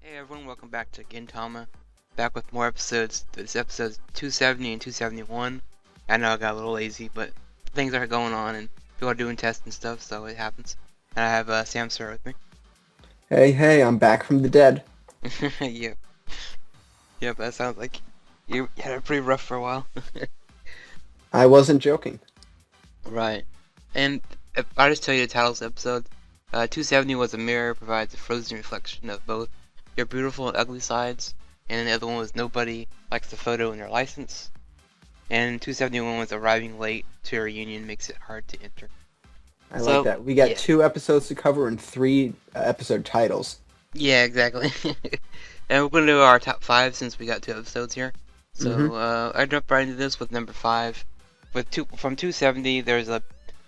Hey everyone, welcome back to Gintama. Back with more episodes. This episode's 270 and 271. I know I got a little lazy, but things are going on and people are doing tests and stuff, so it happens. And I have Sam Sir with me. Hey, I'm back from the dead. Yep, yep, that sounds like you had it pretty rough for a while. I wasn't joking. Right. And if I just tell you the title of the episode, 270 was a mirror, provides a frozen reflection of both your beautiful and ugly sides, and the other one was nobody likes the photo in their license. And 271 was arriving late to a reunion makes it hard to enter. I like So, that. We got yeah. 2 episodes to cover and three episode titles. Yeah, exactly. And we're going to do our top 5 since we got 2 episodes here. hmm So, I jumped right into this with number 5. From 270, there's a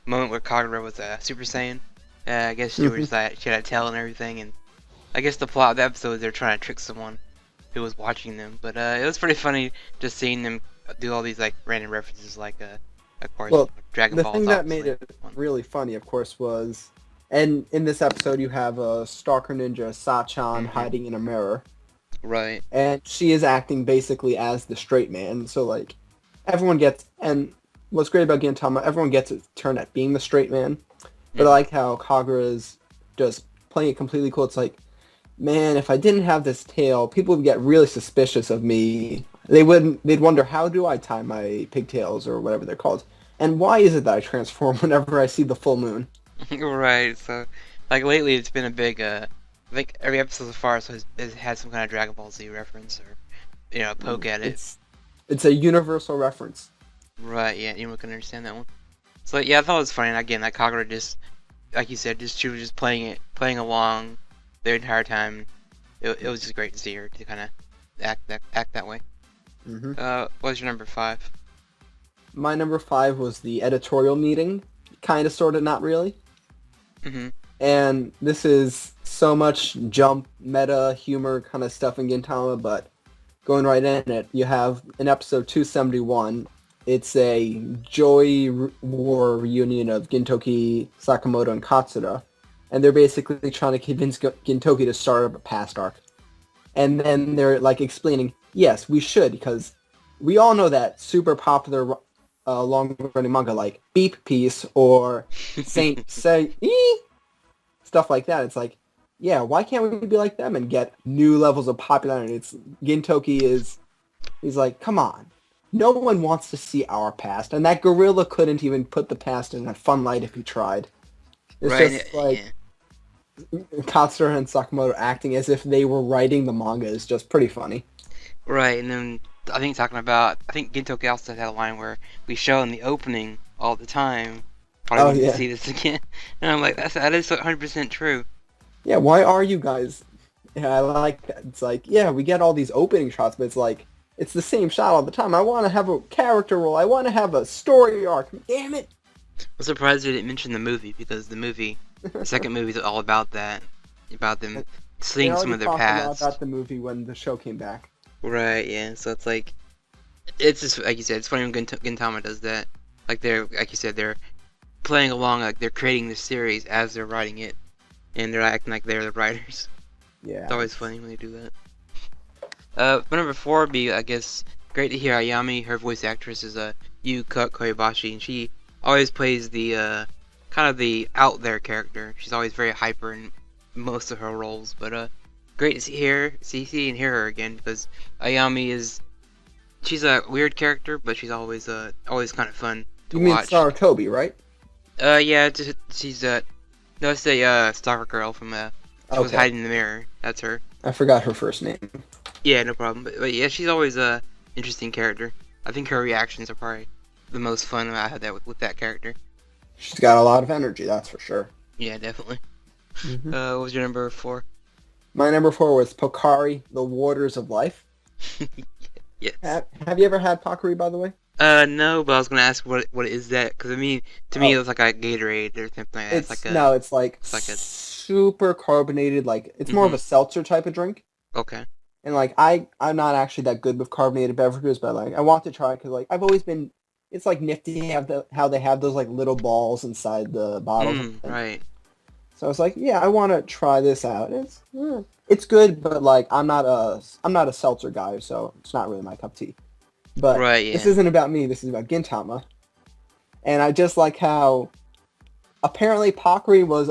moment where Kagura was a Super Saiyan. I guess she was like, she had a tail and everything, and I guess the plot of the episode is they're trying to trick someone who was watching them. But it was pretty funny just seeing them do all these like random references, like of course, Well, Dragon the Ball is thing that made obviously it one. really funny, of course, was, and in this episode you have a stalker ninja, Sachan, Hmm. hiding in a mirror, Right. and she is acting basically as the straight man. So like, everyone gets, and what's great about Gintama, everyone gets a turn at being the straight man. But I Hmm. like how Kagura is just playing it completely cool. It's like, man, if I didn't have this tail, people would get really suspicious of me. They'd wonder, how do I tie my pigtails or whatever they're called? And why is it that I transform whenever I see the full moon? Right. So, like lately, it's been a big. I think every episode so far has had some kind of Dragon Ball Z reference or poke at it. It's it's a universal reference. Right. Yeah. Anyone can understand that one. So yeah, I thought it was funny. And again, like Kagura just, like you said, just she was just playing along the entire time. It was just great to see her to kind of act that way. hmm What's your number 5? My number 5 was the editorial meeting, kind of, sort of, not really. Mm-hmm. And this is so much jump, meta, humor kind of stuff in Gintama, but going right in it, you have in episode 271, it's a War reunion of Gintoki, Sakamoto, and Katsura, and they're basically trying to convince Gintoki to start up a past arc. And then they're like explaining, yes, we should, because we all know that super popular long-running manga like Beep Piece or Saint Say stuff like that. It's like, yeah, why can't we be like them and get new levels of popularity? It's Gintoki is he's like, come on. No one wants to see our past, and that gorilla couldn't even put the past in a fun light if he tried. It's Right. just Yeah. like Katsura and Sakamoto acting as if they were writing the manga is just pretty funny. Right. And then I think Gintoki also had a line where we show in the opening all the time. Probably Oh we need to yeah, see this again. And I'm like, that is 100% true. yeah. Why are you guys? Yeah, I like that. It's like, yeah, we get all these opening shots, but it's like it's the same shot all the time. I want to have a character role. I want to have a story arc. Damn it! I'm surprised we didn't mention the movie because the second movie is all about that, about them They seeing some already of their talked a lot past. about the movie when the show came back. Right. Yeah. So it's like it's just like you said. It's funny when Gintama does that. Like they're like you said they're playing along like they're creating the series as they're writing it, and they're acting like they're the writers. It's Yeah, always funny when they do that. My number 4 would be, I guess, great to hear Ayami. Her voice actress is Yu Koibashi, and she always plays the kind of the out there character. She's always very hyper in most of her roles, but great to see and hear her again because Ayami is she's a weird character, but she's always kind of fun to you mean watch. Saratobi, right? Yeah, she's no, it's the stalker girl from she was Okay, hiding in the mirror. That's her. I forgot her first name. Yeah, no problem. But yeah, she's always a interesting character. I think her reactions are probably the most fun I had that with that character. She's got a lot of energy, that's for sure. Yeah, definitely. hmm What was your number 4? My number 4 was Pokari, The Waters of Life. Yes. Have you ever had Pokari, by the way? No, but I was gonna ask what is that? Because I mean, to me it Oh, was like a Gatorade or something like that. it's no, it's like It's like a super carbonated. Like it's more of mm-hmm. a seltzer type of drink. Okay. And like I'm not actually that good with carbonated beverages, but like I want to try because like I've always been. It's like nifty how they have those like little balls inside the bottles. Right. So I was like, yeah, I want to try this out. It's good, but like I'm not a seltzer guy, so it's not really my cup of tea. But Right, this yeah. isn't about me. This is about Gintama, and I just like how apparently Pokuri was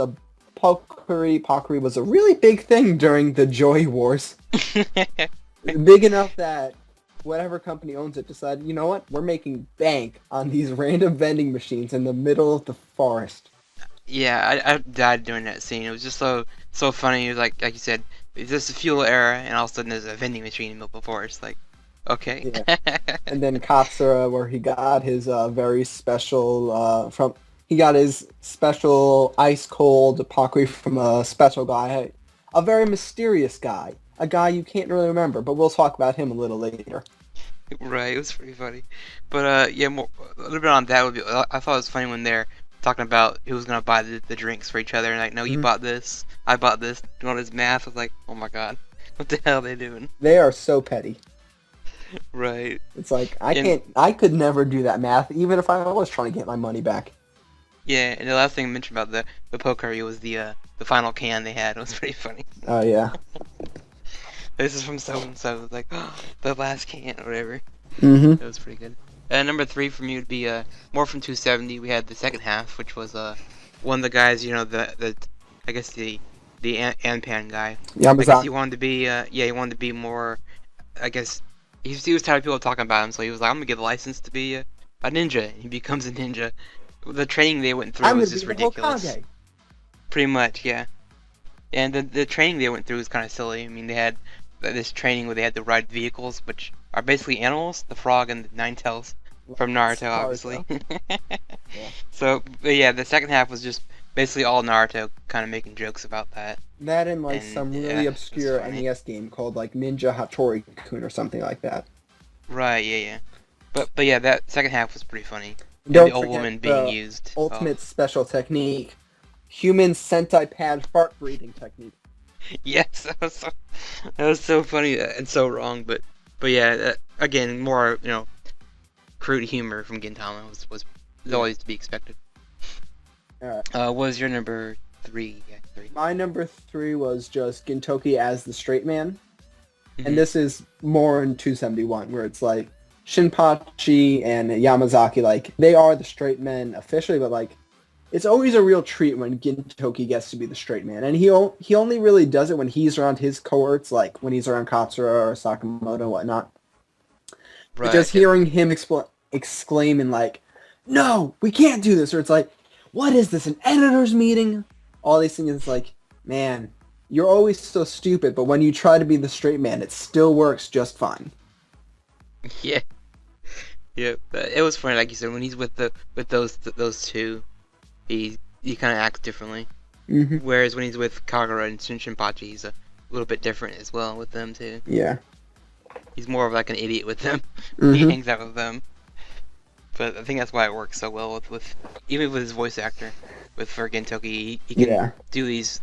a really big thing during the Joy Wars. Big enough that whatever company owns it decided, you know what, we're making bank on these random vending machines in the middle of the forest. Yeah, I died during that scene. It was just so funny. It was like you said, it's just a fuel era, and all of a sudden there's a vending machine in the middle of the forest. Like, okay. Yeah. And then Katsura, where he got his very special he got his special ice cold Pakui from a special guy, a very mysterious guy, a guy you can't really remember, but we'll talk about him a little later. Right, it was pretty funny. But yeah, more, a little bit on that would be. I thought it was funny when they're talking about who was gonna buy the drinks for each other, and like, no, you Mhm. bought this, I bought this, doing all this math. I was like, oh my god, what the hell are they doing? They are so petty. Right, It's like and I could never do that math, even if I was trying to get my money back. yeah, and the last thing I mentioned about the Pokari was the final can they had. It was pretty funny. Oh yeah. This is from so and so. Like, oh, the last can or whatever. Mm-hmm. That was pretty good. Number three for me would be more from 270. We had the second half, which was one of the guys, the I guess the Anpan guy. I guess he Yamazaki. wanted to be yeah, he wanted to be more. I guess he was tired of people talking about him, so he was like, I'm gonna get a license to be a ninja. And he becomes a ninja. The training they went through I'm was gonna be just the ridiculous. Hokage. Pretty much, yeah. And the training they went through was kind of silly. I mean, they had this training where they had to ride vehicles, which are basically animals, the frog and the nine tails from Naruto, obviously. Naruto. Yeah. So, but yeah, the second half was just basically all Naruto kind of making jokes about that, That and like and some yeah, really it was obscure funny. NES game called like Ninja Hattori Kun or something like that. Right, yeah, yeah. But yeah, that second half was pretty funny, and the Don't old forget woman being the used. Oh, ultimate special technique, human sentai pad fart breathing technique. yes, that was so funny and so wrong, but yeah, again, more crude humor from Gintama was Yeah. always to be expected. Alright. What was your number three? Yeah, three. My number three was just Gintoki as the straight man. And Hmm. this is more in 271, where it's like Shinpachi and Yamazaki, like they are the straight men officially, but like it's always a real treat when Gintoki gets to be the straight man, and he only really does it when he's around his cohorts, like when he's around Katsura or Sakamoto and whatnot. But Right, just definitely. hearing him exclaiming like, "No, we can't do this," or it's like, "What is this? An editors meeting?" All these things. It's like, man, you're always so stupid, but when you try to be the straight man, it still works just fine. Yeah, yeah. But it was funny, like you said, when he's with those two, he kind of acts differently. Hmm. Whereas when he's with Kagura and Shinpachi, he's a little bit different as well with them too. Yeah. He's more of like an idiot with them. He Hmm. hangs out with them. But I think that's why it works so well with even with his voice actor, with for Gentoki, he can Yeah. do these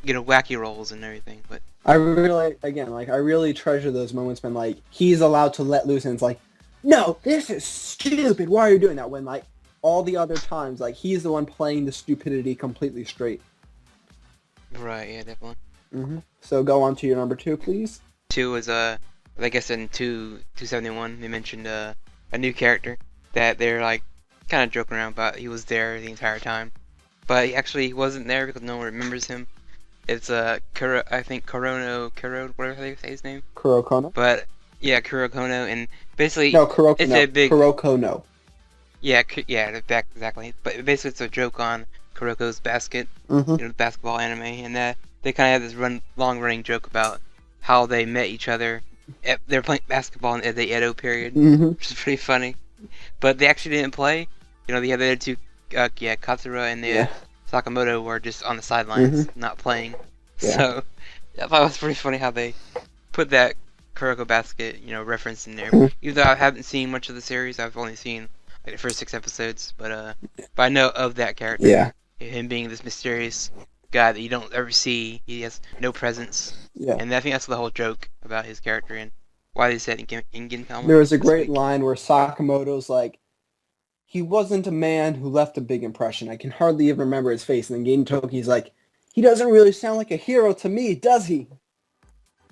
wacky roles and everything. But I really, again, like I really treasure those moments when like he's allowed to let loose, and it's like, no, this is stupid. Why are you doing that? When like all the other times, like he's the one playing the stupidity completely straight. right, yeah, definitely. So go on to your number two, please. Two was I guess in 271 they mentioned a new character that they're like kind of joking around about. He was there the entire time, but he wasn't there because no one remembers him. It's I think Kuro, whatever they say his name. Kurokono. But yeah, Kuro Kono, and basically No, it's Kurokono. a big Kurokono. yeah exactly. But basically it's a joke on Kuroko's basket, Mm-hmm. the basketball anime, and they kind of have this long running joke about how they met each other. They're playing basketball in the Edo period, Mm-hmm. which is pretty funny. But they actually didn't play. The other two, Katsura and Yeah. Sakamoto were just on the sidelines, Mm-hmm. not playing. Yeah. So I thought it was pretty funny how they put that Kuroko basket, reference in there. Mhm. Even though I haven't seen much of the series, I've only seen like the first 6 episodes. But I know of that character, Yeah. him being this mysterious guy that you don't ever see. He has no presence, Yeah. and I think that's the whole joke about his character and why they said in Gintama There was a this great week. line where Sakamoto's like, he wasn't a man who left a big impression. I can hardly even remember his face. And then Gintoki's like, he doesn't really sound like a hero to me, does he?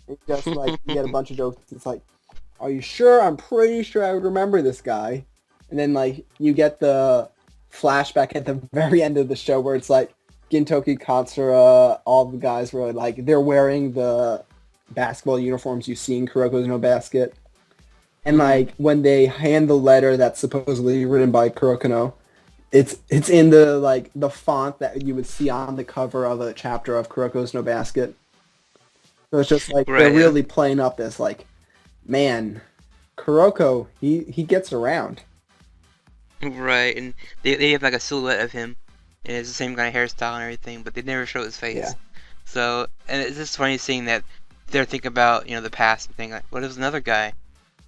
And just like you get a bunch of jokes. It's like, are you sure? I'm pretty sure I would remember this guy. And then like you get the flashback at the very end of the show where it's like Gintoki, Katsura, all the guys were like they're wearing the basketball uniforms you see in Kuroko's No Basket. And Hmm. like when they hand the letter that's supposedly written by Kuroko no, it's in the like the font that you would see on the cover of a chapter of Kuroko's No Basket. So it's just like they're Right, yeah. really playing up this like, man, Kuroko, he gets around. Right, and they have like a silhouette of him, and it's the same kind of hairstyle and everything, but they never show his Yeah. face. So, and it's just funny seeing that they're thinking about, the past and thinking like, what was another guy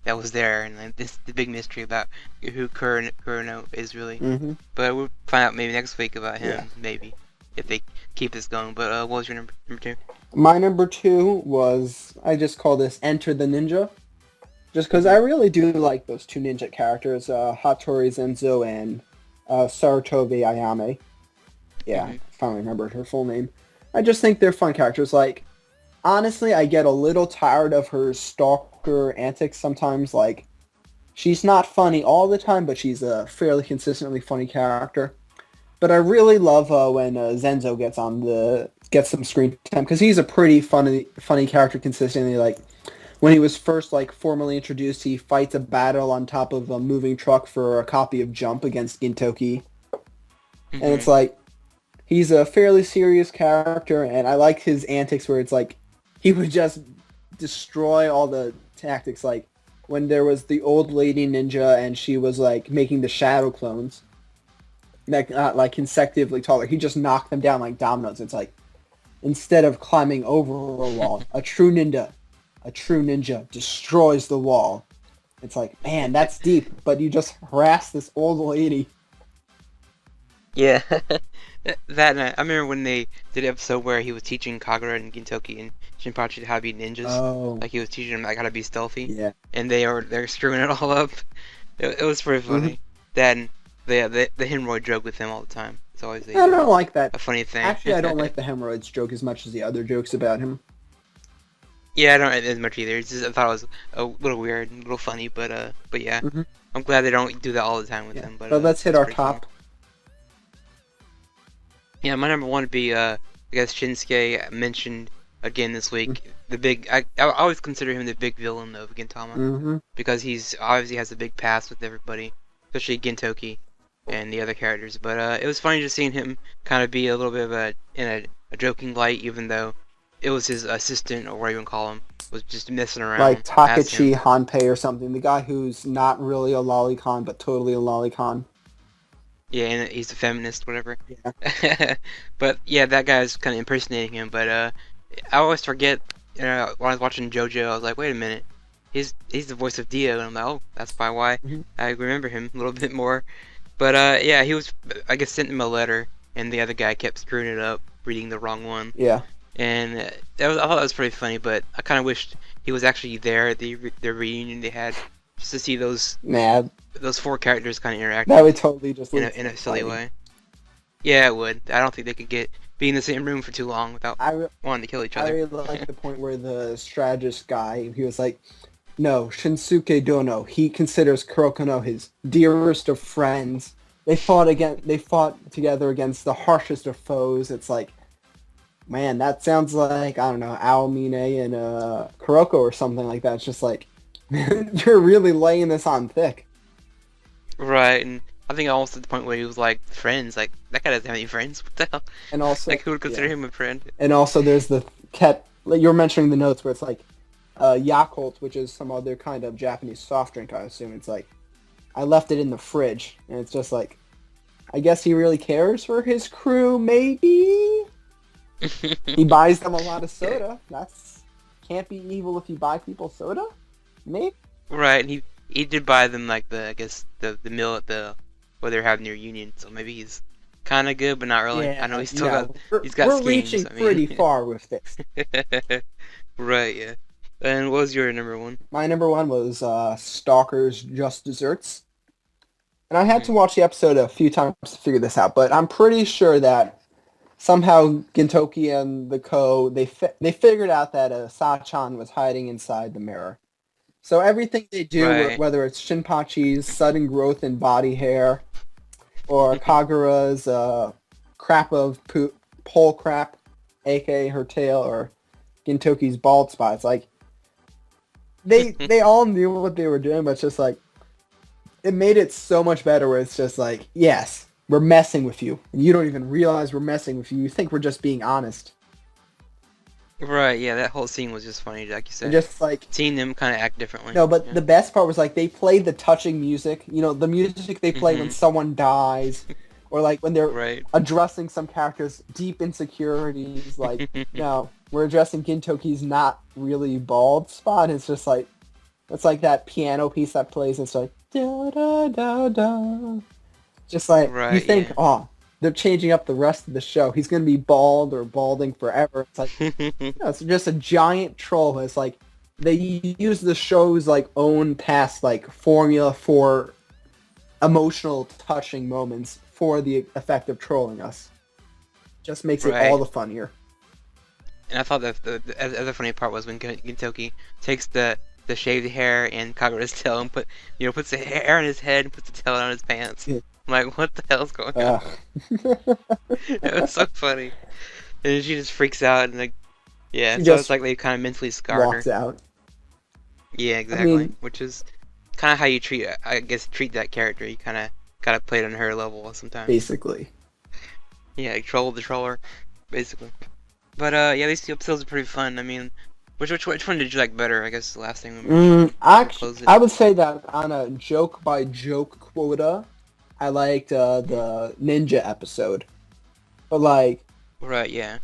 that was there, and like, this the big mystery about who Kurono is really. Hmm. But we'll find out maybe next week about Yeah. him, maybe, if they keep this going. But what was your number two? My number two was I just call this Enter the Ninja, just because I Hmm. really do like those two ninja characters, Hattori Zenzo and Saratobe Ayame. Yeah, Hmm. I finally remembered her full name. I just think they're fun characters. Like, honestly, I get a little tired of her stalker antics sometimes. Like, she's not funny all the time, but she's a fairly consistently funny character. But I really love when Zenzo gets some screen time because he's a pretty funny character consistently. Like when he was first like formally introduced, he fights a battle on top of a moving truck for a copy of Jump against Gintoki, and it's Hmm. like he's a fairly serious character, and I like his antics where it's like he would just destroy all the tactics. Like when there was the old lady ninja and she was like making the shadow clones that got like consecutively taller. He just knocked them down like dominoes. It's like instead of climbing over a wall, a true ninja destroys the wall. It's like, man, that's deep, but you just harass this old lady. Yeah, that night. I remember when they did an episode where he was teaching Kagura and Gintoki and Shinpachi how to be ninjas. Oh, Like he was teaching them like how to be stealthy, yeah. and they're screwing it all up. It was pretty Hmm. funny. Then the hemorrhoid joke with him all the time. It's always I don't like that. a funny thing. Actually, I don't like the hemorrhoids joke as much as the other jokes about him. Yeah, I don't as much either. It's just, I thought it was a little weird, a little funny, but yeah, Hmm. I'm glad they don't do that all the time with Yeah. him. But But let's hit it's our pretty funny. top. Yeah, my number one would be I guess Shinsuke mentioned again this week. The big I always consider him the big villain of Gintama Mm-hmm. because he's obviously has a big past with everybody, especially Gintoki and the other characters. But it was funny just seeing him kind of be a little bit of a joking light, even though it was his assistant or whatever you want to call him was just messing Like around as Takachi him. Hanpei or something. The guy who's not really a lolicon, but totally a lolicon. Yeah, and he's a feminist, whatever. Yeah. But yeah, that guy's kind of impersonating him. But I always forget. When I was watching JoJo, I was like, wait a minute, he's the voice of Dio, and I'm like, oh, that's probably why Hmm. I remember him a little bit more. But yeah, he was. I guess sent him a letter, and the other guy kept screwing it up, reading the wrong one. Yeah. And I thought that was pretty funny. But I kind of wished he was actually there at the reunion they had, just to see Nah, those four characters kind of that interacting would totally just in lead to a silly fighting. way. Yeah, it would. I don't think they could be in the same room for too long without I, re- wanting to kill each I other. really like the point where the strategist guy, he was like, no, Shinsuke Dono, he considers Kurokono his dearest of friends. They fought together against the harshest of foes. It's like, man, that sounds like, I don't know, Aomine and Kuroko or something like that. It's just like, you're really laying this on thick. Right, and I think almost at the point where he was like friends, like that guy doesn't have any friends. What the hell? And also, Like who would consider yeah. him a friend? And also there's the ket, like you were mentioning the notes where it's like, Yakult, which is some other kind of Japanese soft drink, I assume. It's like, I left it in the fridge, and it's just like, I guess he really cares for his crew, maybe? He buys them a lot of Yeah, soda. That's can't be evil if you buy people soda? Maybe? right. And he did buy them like I guess the meal at the where they're having their union. So maybe he's kind of good, but not really. I know Yeah, yeah. he's got We're schemes. reaching I pretty mean, far with this. right, yeah. And what was your number one? My number one was Stalker's Just Desserts. And I had Hmm. to watch the episode a few times to figure this out, but I'm pretty sure that somehow Gintoki and the Ko they figured out that Sachan was hiding inside the mirror. So everything they do, Right. whether it's Shinpachi's sudden growth in body hair or Kagura's crap of pole crap, aka her tail, or Gintoki's bald spots, like they all knew what they were doing, but it's just like it made it so much better where it's just like, yes, we're messing with you. And you don't even realize we're messing with you. You think we're just being honest. Right, yeah, that whole scene was just funny, like you And said. just like Seeing them kind of act differently. no, but Yeah. the best part was like they played the touching music. You know, the music they play when Mhm. someone dies, or like when they're Right. addressing some character's deep insecurities. Like, no, we're addressing Gintoki's not really bald spot. It's just like it's like that piano piece that plays. It's like da da da da. Just like you Right, think, yeah. oh, they're changing up the rest of the show. He's gonna be bald or balding forever. It's like no, it's just a giant troll. It's like they use the show's like own past like formula for emotional touching moments for the effect of trolling us. Just makes it all Right. the funnier. And I thought that the other funny part was when Gintoki takes the shaved hair and Kagura's tail and puts the hair on his head and puts the tail on his pants. Yeah. I'm like, what the hell's going on? Ugh. It was so funny. And then she just freaks out and like, yeah, She so it's just like they kind of mentally scarred her. walks out. Yeah, I exactly. mean, Which is kind of how you treat, I guess, treat that character. You kind of gotta play it on her level sometimes. basically. Yeah, like troll the troller, basically. But yeah, these two episodes are pretty fun. I mean, which one did you like better? I guess the last thing we mentioned. We'll Actually, close it. I would say that on a joke by joke quota, I liked the ninja episode. But like, Right, yeah.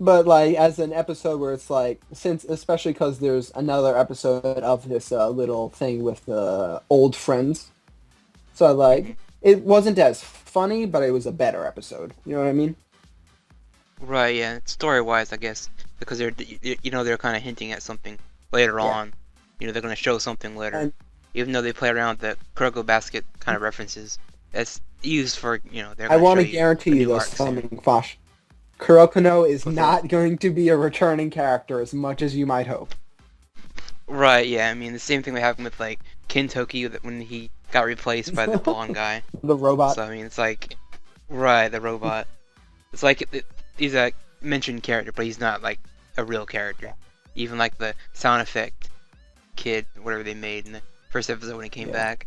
as an episode where it's like, since especially because there's another episode of this little thing with the old friends, so Hmm. it wasn't as funny, but it was a better episode. You know what I mean? Right, yeah. Story-wise, I guess, because they're kind of hinting at something later Yeah. on. They're gonna show something later, And even though they play around with the Kuroko basket kind of references. That's used for, they're I gonna want show to you a guarantee you new this, arc soon. something, Fosh. Kurokono is What's that? not going to be a returning character as much as you might hope. Right, yeah. I mean, the same thing that happened with like Kintoki when he got replaced by the blonde guy. The robot. So I mean, it's like, right, the robot. It's like he's a mentioned character, but he's not like a real character. Even like the sound effect kid, whatever they made in the first episode when he came Yeah. back.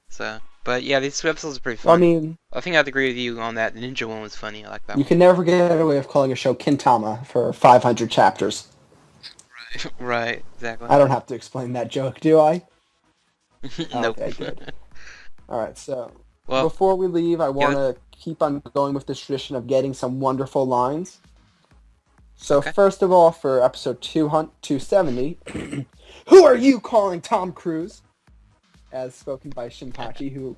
So, but yeah, these two episodes are pretty I fun. mean, I think I have to agree with you on that. The ninja one was funny. I like that you one. can never get away with calling a show Gintama for 500 chapters. Right, exactly. I don't have to explain that joke, do I? Nope. Okay, good. Alright, so Well, before we leave, I want yeah, to keep on going with this tradition of getting some wonderful lines. So okay. first of all, for episode 270, who are you calling Tom Cruise? As spoken by Shinpachi, who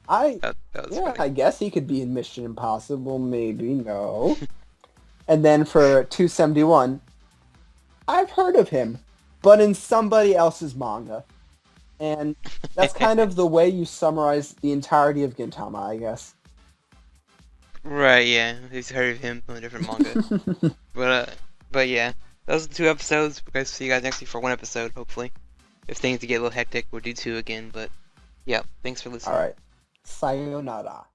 That was yeah, funny. I guess he could be in Mission Impossible, maybe, no. And then for 271, I've heard of him, but in somebody else's manga. And that's kind of the way you summarize the entirety of Gintama, I guess. Right, yeah. He's heard of him from a different manga. But yeah. Those are the two episodes. We'll guys see you guys next week for one episode, hopefully. If things get a little hectic, we'll do two again, but yeah, thanks for listening. Alright. Sayonara.